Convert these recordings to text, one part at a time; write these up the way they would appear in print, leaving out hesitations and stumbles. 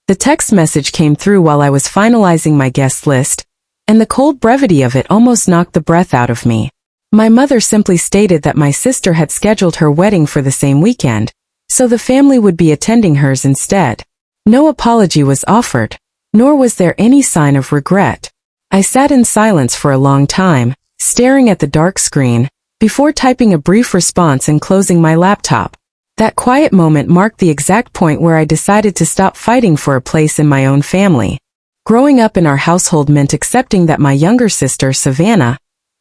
The text message came through while I was finalizing my guest list, and the cold brevity of it almost knocked the breath out of me. My mother simply stated that my sister had scheduled her wedding for the same weekend, so the family would be attending hers instead. No apology was offered, nor was there any sign of regret. I sat in silence for a long time, staring at the dark screen, before typing a brief response and closing my laptop. That quiet moment marked the exact point where I decided to stop fighting for a place in my own family. Growing up in our household meant accepting that my younger sister, Savannah,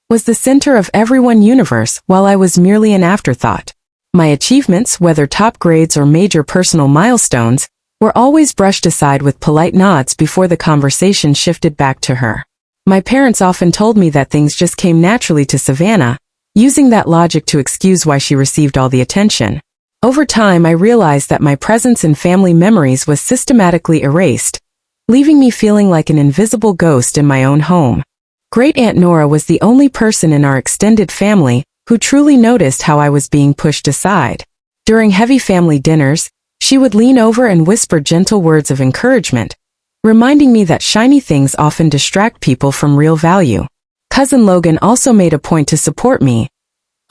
was the center of everyone's universe while I was merely an afterthought. My achievements, whether top grades or major personal milestones, were always brushed aside with polite nods before the conversation shifted back to her. My parents often told me that things just came naturally to Savannah, using that logic to excuse why she received all the attention. Over time, I realized that my presence in family memories was systematically erased, leaving me feeling like an invisible ghost in my own home. Great Aunt Nora was the only person in our extended family who truly noticed how I was being pushed aside. During heavy family dinners, she would lean over and whisper gentle words of encouragement, reminding me that shiny things often distract people from real value. Cousin Logan also made a point to support me,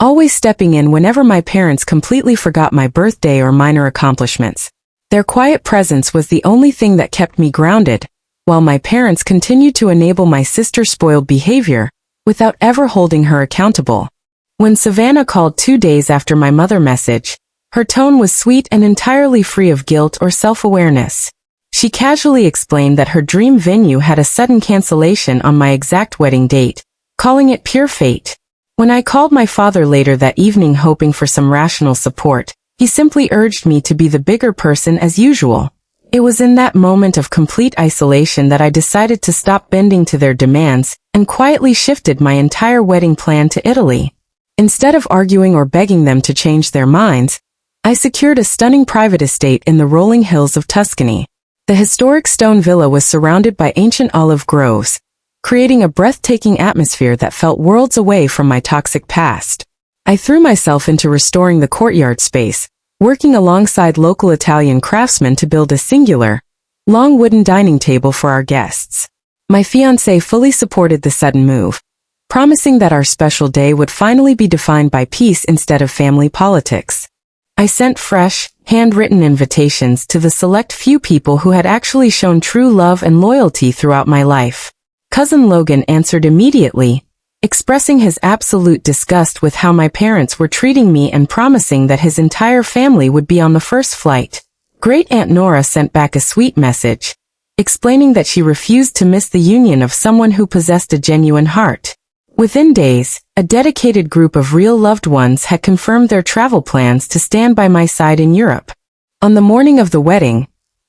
always stepping in whenever my parents completely forgot my birthday or minor accomplishments. Their quiet presence was the only thing that kept me grounded, while my parents continued to enable my sister's spoiled behavior, without ever holding her accountable. When Savannah called 2 days after my mother message, her tone was sweet and entirely free of guilt or self-awareness. She casually explained that her dream venue had a sudden cancellation on my exact wedding date, calling it pure fate. When I called my father later that evening hoping for some rational support, he simply urged me to be the bigger person as usual. It was in that moment of complete isolation that I decided to stop bending to their demands and quietly shifted my entire wedding plan to Italy. Instead of arguing or begging them to change their minds, I secured a stunning private estate in the rolling hills of Tuscany. The historic stone villa was surrounded by ancient olive groves, creating a breathtaking atmosphere that felt worlds away from my toxic past. I threw myself into restoring the courtyard space, working alongside local Italian craftsmen to build a singular, long wooden dining table for our guests. My fiancé fully supported the sudden move, promising that our special day would finally be defined by peace instead of family politics. I sent fresh, handwritten invitations to the select few people who had actually shown true love and loyalty throughout my life. Cousin Logan answered immediately, expressing his absolute disgust with how my parents were treating me and promising that his entire family would be on the first flight. Great Aunt Nora sent back a sweet message, explaining that she refused to miss the union of someone who possessed a genuine heart. Within days, a dedicated group of real loved ones had confirmed their travel plans to stand by my side in Europe. On the morning of the wedding,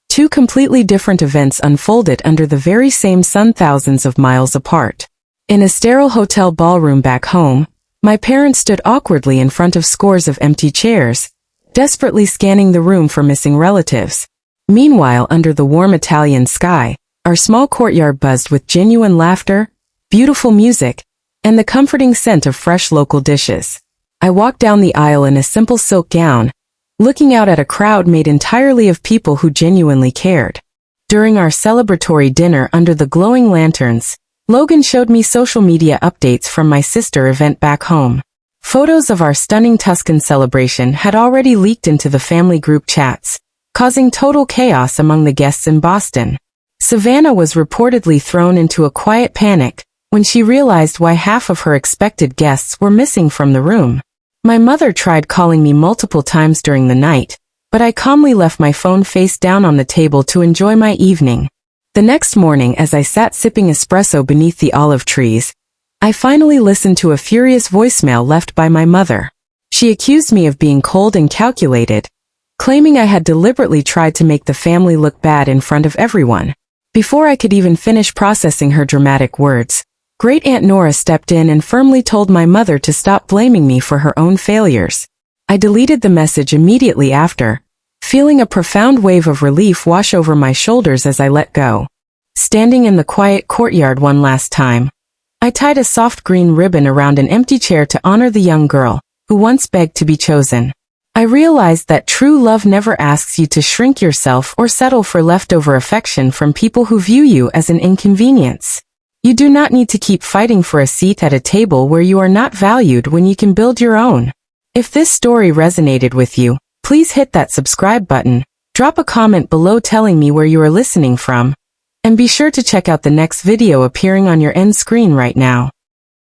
2 completely different events unfolded under the very same sun, thousands of miles apart. In a sterile hotel ballroom back home, my parents stood awkwardly in front of scores of empty chairs, desperately scanning the room for missing relatives. Meanwhile, under the warm Italian sky, our small courtyard buzzed with genuine laughter, beautiful music, and the comforting scent of fresh local dishes. I walked down the aisle in a simple silk gown, looking out at a crowd made entirely of people who genuinely cared. During our celebratory dinner under the glowing lanterns, Logan showed me social media updates from my sister event back home. Photos of our stunning Tuscan celebration had already leaked into the family group chats, causing total chaos among the guests in Boston. Savannah was reportedly thrown into a quiet panic when she realized why half of her expected guests were missing from the room. My mother tried calling me multiple times during the night, but I calmly left my phone face down on the table to enjoy my evening. The next morning, as I sat sipping espresso beneath the olive trees, I finally listened to a furious voicemail left by my mother. She accused me of being cold and calculated, claiming I had deliberately tried to make the family look bad in front of everyone. Before I could even finish processing her dramatic words, Great Aunt Nora stepped in and firmly told my mother to stop blaming me for her own failures. I deleted the message immediately after, feeling a profound wave of relief wash over my shoulders as I let go. Standing in the quiet courtyard one last time, I tied a soft green ribbon around an empty chair to honor the young girl who once begged to be chosen. I realized that true love never asks you to shrink yourself or settle for leftover affection from people who view you as an inconvenience. You do not need to keep fighting for a seat at a table where you are not valued when you can build your own. If this story resonated with you, please hit that subscribe button, drop a comment below telling me where you are listening from, and be sure to check out the next video appearing on your end screen right now.